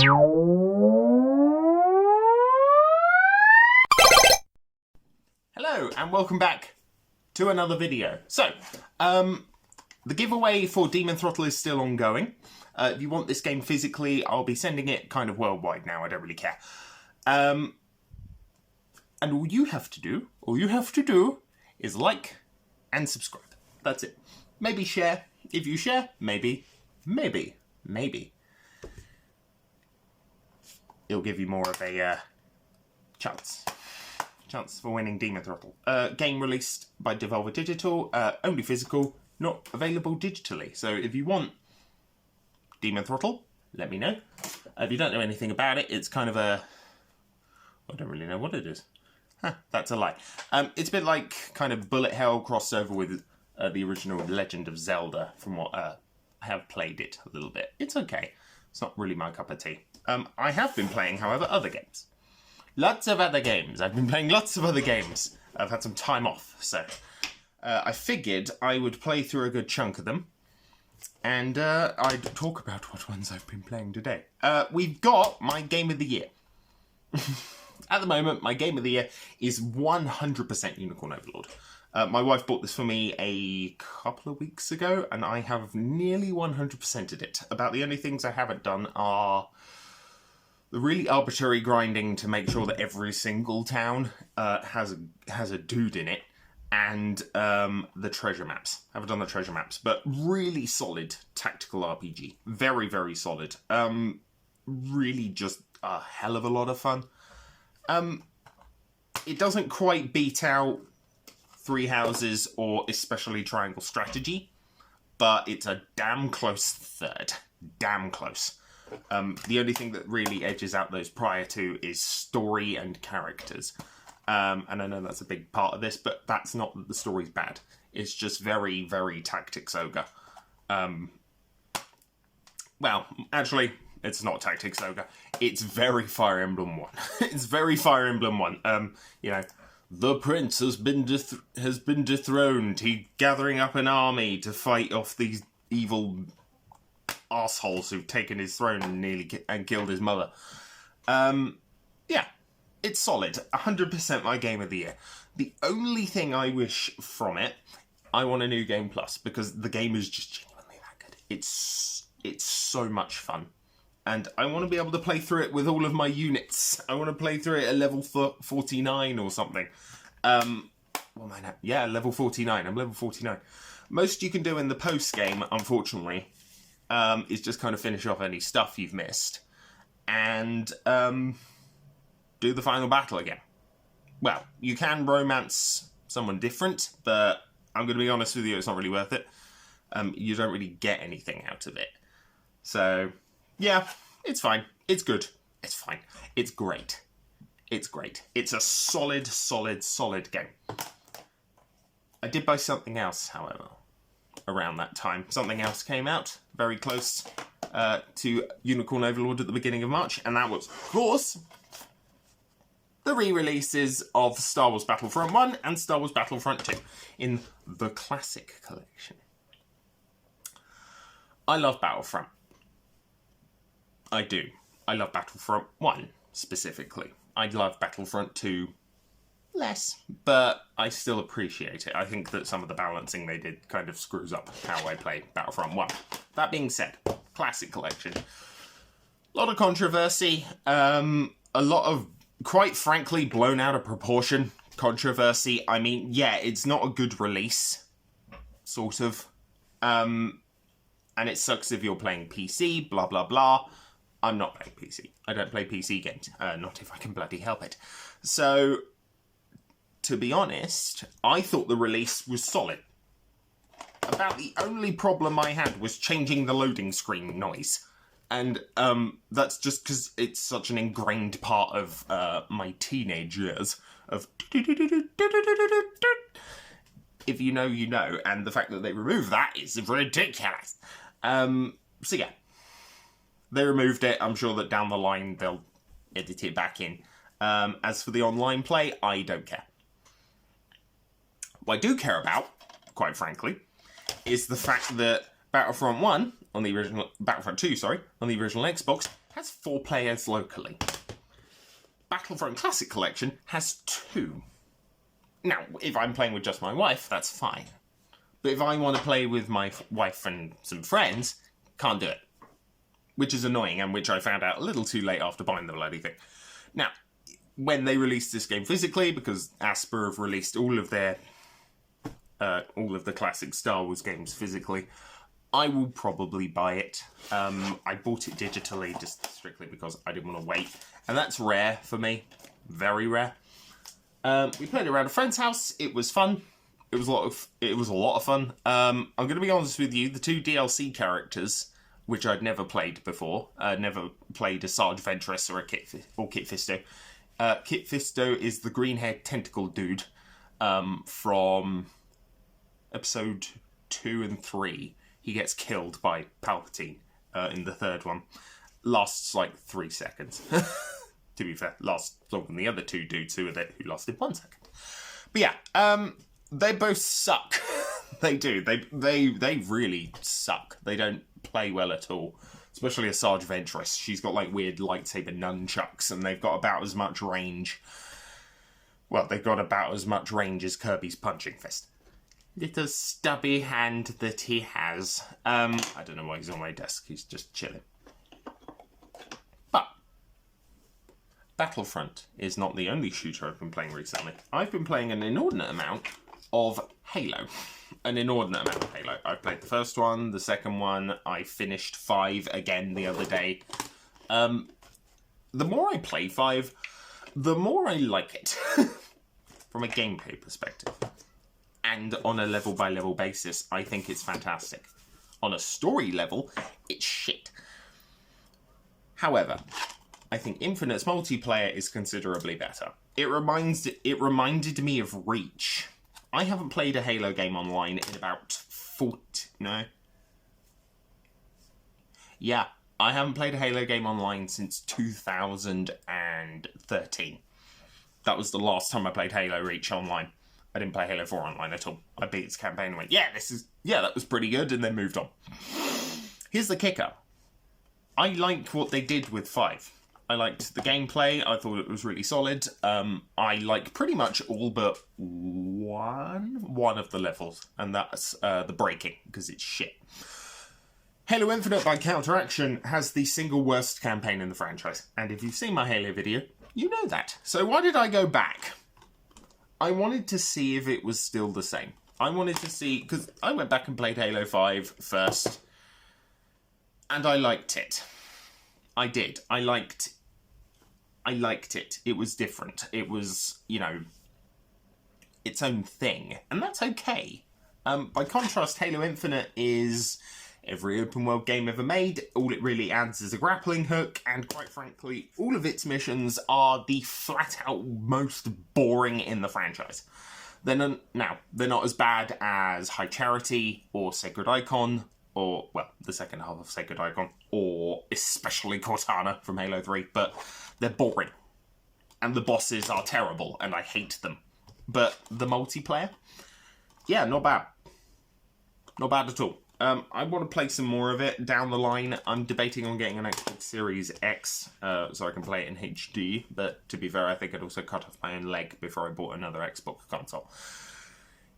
Hello and welcome back to another video. So, the giveaway for Demon Throttle is still ongoing. If you want this game physically, I'll be sending it kind of worldwide now. I don't really care. And all you have to do is like and subscribe. That's it. Maybe share. If you share, maybe it'll give you more of a chance for winning Demon Throttle. Game released by Devolver Digital, only physical, not available digitally. So if you want Demon Throttle, let me know. If you don't know anything about it, it's kind of a... I don't really know what it is. That's a lie. It's a bit like kind of bullet hell crossed over with the original Legend of Zelda, from what I have played it a little bit. It's okay. It's not really my cup of tea. I have been playing, however, other games. Lots of other games. I've been playing lots of other games. I've had some time off, so I figured I would play through a good chunk of them, and I'd talk about what ones I've been playing today. We've got my Game of the Year. At the moment, my Game of the Year is 100% Unicorn Overlord. My wife bought this for me a couple of weeks ago, and I have nearly 100%ed it. About the only things I haven't done are the really arbitrary grinding to make sure that every single town has a dude in it, and the treasure maps. I haven't done the treasure maps, but really solid tactical RPG. Very, very solid. Really just a hell of a lot of fun. It doesn't quite beat out Three Houses or especially Triangle Strategy, but it's a damn close third. Damn close. The only thing that really edges out those prior to is story and characters. And I know that's a big part of this, but that's not that the story's bad. It's just very, very Tactics Ogre. Well, actually, it's not Tactics Ogre. It's very Fire Emblem 1. It's very Fire Emblem 1. You know, the prince has been dethroned. He's gathering up an army to fight off these evil assholes who've taken his throne and nearly killed his mother. Yeah, it's solid. 100% my Game of the Year. The only thing I wish from it, I want a New Game Plus, because the game is just genuinely that good. It's so much fun. And I want to be able to play through it with all of my units. I want to play through it at level 49 or something. What am I now? Yeah, level 49. I'm level 49. Most you can do in the post-game, unfortunately, is just kind of finish off any stuff you've missed. And do the final battle again. Well, you can romance someone different, but I'm going to be honest with you, it's not really worth it. You don't really get anything out of it. So... yeah, it's fine. It's good. It's fine. It's great. It's great. It's a solid, solid, solid game. I did buy something else, however, around that time. Something else came out very close to Unicorn Overlord at the beginning of March, and that was, of course, the re-releases of Star Wars Battlefront 1 and Star Wars Battlefront 2 in the Classic Collection. I love Battlefront. I do. I love Battlefront 1, specifically. I love Battlefront 2 less, but I still appreciate it. I think that some of the balancing they did kind of screws up how I play Battlefront 1. That being said, Classic Collection. A lot of controversy, a lot of, quite frankly, blown out of proportion controversy. I mean, yeah, it's not a good release, sort of. And it sucks if you're playing PC, blah, blah, blah. I'm not playing PC. I don't play PC games. Not if I can bloody help it. So, to be honest, I thought the release was solid. About the only problem I had was changing the loading screen noise. And that's just because it's such an ingrained part of my teenage years of... if you know, you know. And the fact that they removed that is ridiculous. So yeah. They removed it. I'm sure that down the line they'll edit it back in. As for the online play, I don't care. What I do care about, quite frankly, is the fact that Battlefront 1 on the original Battlefront 2, sorry, on the original Xbox has 4 players locally. Battlefront Classic Collection has 2. Now, if I'm playing with just my wife, that's fine. But if I want to play with my wife and some friends, can't do it. Which is annoying, and which I found out a little too late after buying the bloody thing. Now, when they released this game physically, because Asper have released all of the classic Star Wars games physically, I will probably buy it. I bought it digitally just strictly because I didn't want to wait. And that's rare for me. Very rare. We played it around a friend's house. It was fun. It was a lot of fun. I'm going to be honest with you. The 2 DLC characters, which I'd never played before, never played a Sarge Ventress or Kit Fisto. Kit Fisto is the green-haired tentacle dude from episode 2 and 3. He gets killed by Palpatine in the 3rd one. Lasts like 3 seconds. To be fair, lasts longer than the other 2 dudes who lasted 1 second. But yeah, they both suck. They do. They really suck. They don't play well at all. Especially a Sarge Ventress. She's got like weird lightsaber nunchucks, and they've got about as much range. Well, they've got about as much range as Kirby's punching fist. Little stubby hand that he has. I don't know why he's on my desk. He's just chilling. But Battlefront is not the only shooter I've been playing recently. I've been playing an inordinate amount of Halo. An inordinate amount of Halo. I've played the first one, the second one. I finished 5 again the other day. The more I play 5, the more I like it. From a gameplay perspective. And on a level-by-level basis, I think it's fantastic. On a story level, it's shit. However, I think Infinite's multiplayer is considerably better. It reminded me of Reach. I haven't played a Halo game online in about 40... No? Yeah, I haven't played a Halo game online since 2013. That was the last time I played Halo Reach online. I didn't play Halo 4 online at all. I beat its campaign and went, yeah, that was pretty good, and then moved on. Here's the kicker. I liked what they did with 5. I liked the gameplay. I thought it was really solid. I like pretty much all but one of the levels, and that's the braking, because it's shit. Halo Infinite, by counteraction, has the single worst campaign in the franchise. And if you've seen my Halo video, you know that. So why did I go back? I wanted to see if it was still the same. I wanted to see, because I went back and played Halo 5 first, and I liked it. I did. I liked it. It was different. It was, its own thing. And that's okay. By contrast, Halo Infinite is every open world game ever made. All it really adds is a grappling hook, and quite frankly, all of its missions are the flat-out most boring in the franchise. They're not as bad as High Charity or Sacred Icon, or, well, the second half of Sacred Icon, or especially Cortana from Halo 3, but they're boring. And the bosses are terrible, and I hate them. But the multiplayer? Yeah, not bad. Not bad at all. I want to play some more of it down the line. I'm debating on getting an Xbox Series X so I can play it in HD. But to be fair, I think I'd also cut off my own leg before I bought another Xbox console.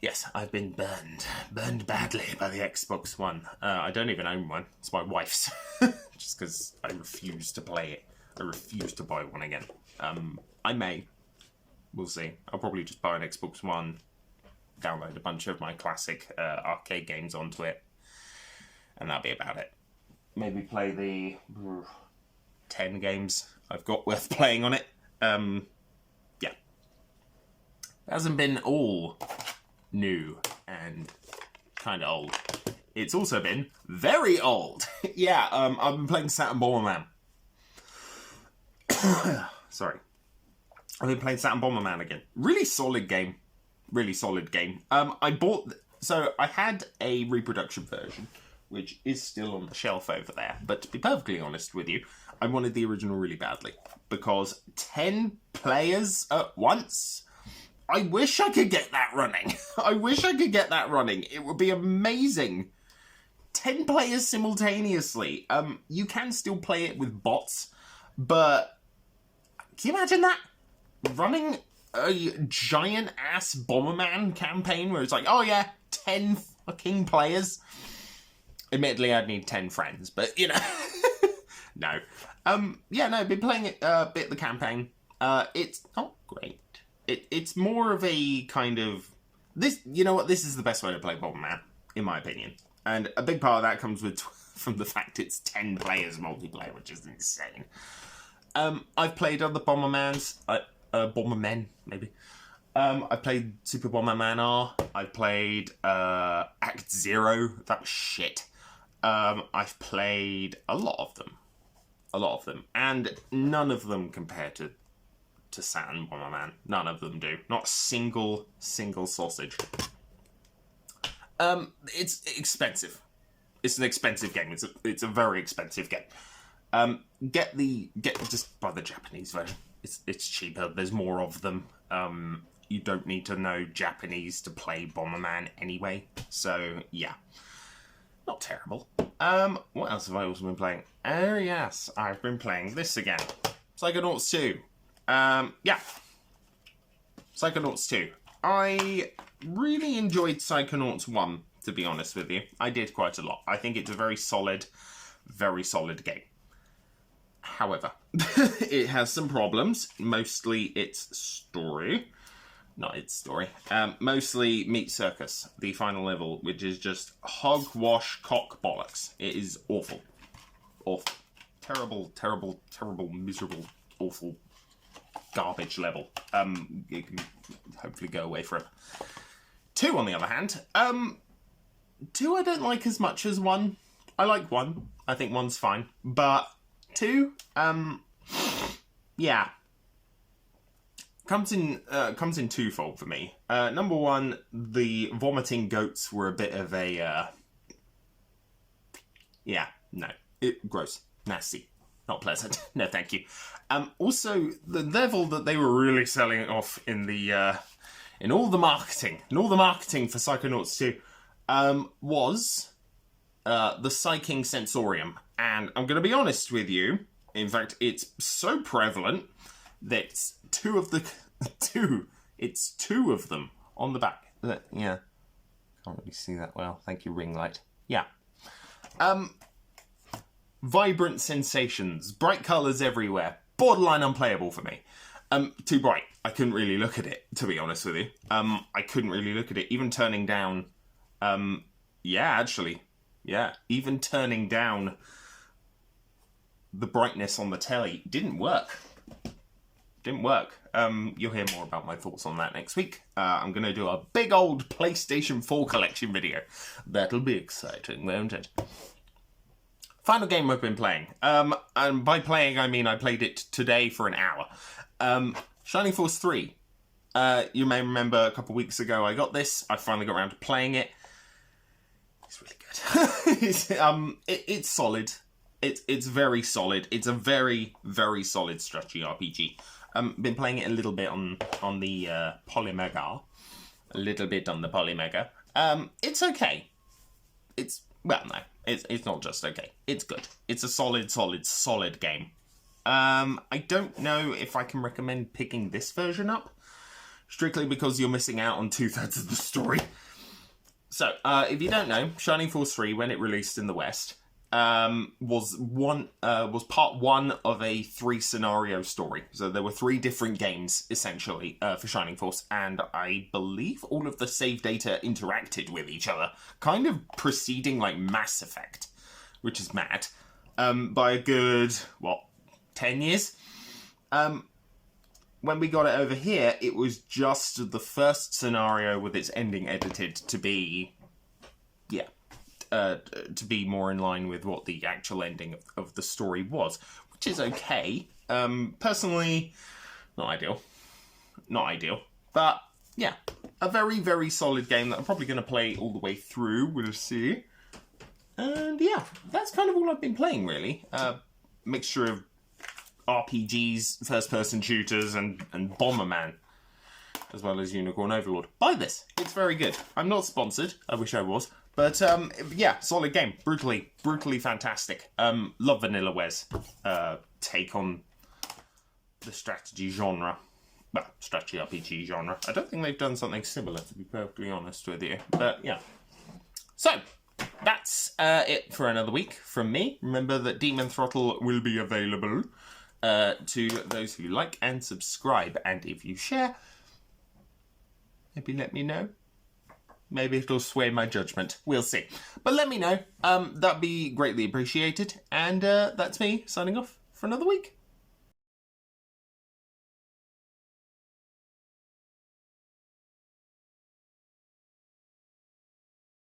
Yes, I've been burned. Burned badly by the Xbox One. I don't even own one. It's my wife's. Just because I refuse to play it. I refuse to buy one again. I may. We'll see. I'll probably just buy an Xbox One, download a bunch of my classic arcade games onto it, and that'll be about it. Maybe play the 10 games I've got worth playing on it. Yeah. It hasn't been all new and kind of old. It's also been very old. Yeah, I've been playing Saturn Bomberman. Sorry. I've been playing Saturn Bomberman again. Really solid game. Really solid game. So I had a reproduction version, which is still on the shelf over there. But to be perfectly honest with you, I wanted the original really badly. Because 10 players at once? I wish I could get that running. I wish I could get that running. It would be amazing. 10 players simultaneously. You can still play it with bots, but can you imagine that? Running a giant-ass Bomberman campaign where it's like, oh yeah, 10 fucking players. Admittedly, I'd need 10 friends, but, you know. No. Yeah, no, been playing it a bit of the campaign. It's not great. It's more of a kind of... this. You know what? This is the best way to play Bomberman, in my opinion. And a big part of that comes from the fact it's 10 players multiplayer, which is insane. I've played other Bombermans. Bombermen, maybe. I've played Super Bomberman R. I've played Act Zero. That was shit. I've played a lot of them. And none of them compare to Saturn Bomberman. None of them do. Not a single sausage. It's expensive. It's an expensive game. It's a very expensive game. Just buy the Japanese version. It's cheaper. There's more of them. You don't need to know Japanese to play Bomberman anyway. So yeah, not terrible. What else have I also been playing? Oh yes, I've been playing this again. Psychonauts 2. Yeah. Psychonauts 2. I really enjoyed Psychonauts 1, to be honest with you. I did quite a lot. I think it's a very solid game. However, it has some problems. Mostly its story. Not its story. Mostly Meat Circus, the final level, which is just hogwash cock bollocks. It is awful. Awful. Terrible, miserable, awful garbage level. You can hopefully go away for it. 2, on the other hand. 2 I don't like as much as 1. I like 1. I think 1's fine. But 2, yeah. Comes in twofold for me. Number 1, the vomiting goats were a bit of a, yeah, no. Gross. Nasty. Not pleasant. No, thank you. Also, the level that they were really selling it off in the, in all the marketing for Psychonauts 2, was, the Psyking Sensorium. And I'm going to be honest with you, in fact, it's so prevalent that it's two of them on the back. Yeah. Can't really see that well. Thank you, ring light. Yeah. Vibrant sensations, bright colours everywhere, borderline unplayable for me. Too bright. I couldn't really look at it, to be honest with you. I couldn't really look at it. Even turning down, even turning down the brightness on the telly didn't work. You'll hear more about my thoughts on that next week. I'm going to do a big old PlayStation 4 collection video. That'll be exciting, won't it? Final game I've been playing. And by playing, I mean I played it today for an hour. Shining Force 3. You may remember a couple weeks ago I got this. I finally got around to playing it. It's really good. It's solid. It's very solid. It's a very, very solid strategy RPG. Been playing it a little bit on the Polymega. A little bit on the Polymega. It's okay. It's not just okay. It's good. It's a solid game. I don't know if I can recommend picking this version up, strictly because you're missing out on 2/3 of the story. So, if you don't know, Shining Force 3, when it released in the West, was part 1 of a 3-scenario story. So there were 3 different games, essentially, for Shining Force, and I believe all of the save data interacted with each other, kind of preceding, like, Mass Effect, which is mad, by a good, 10 years? When we got it over here, it was just the first scenario with its ending edited to be, to be more in line with what the actual ending of the story was, which is okay. Personally, not ideal. But, yeah, a very, very solid game that I'm probably going to play all the way through, we'll see. And, yeah, that's kind of all I've been playing, really. Mixture of RPGs, first-person shooters, and Bomberman, as well as Unicorn Overlord. Buy this. It's very good. I'm not sponsored. I wish I was. But yeah, solid game. Brutally fantastic. Love Vanillaware's take on the strategy genre. Well, strategy RPG genre. I don't think they've done something similar, to be perfectly honest with you. But yeah. So, that's it for another week from me. Remember that Demon Throttle will be available to those who like and subscribe. And if you share, maybe let me know. Maybe it'll sway my judgment. We'll see. But let me know. That'd be greatly appreciated. And that's me signing off for another week.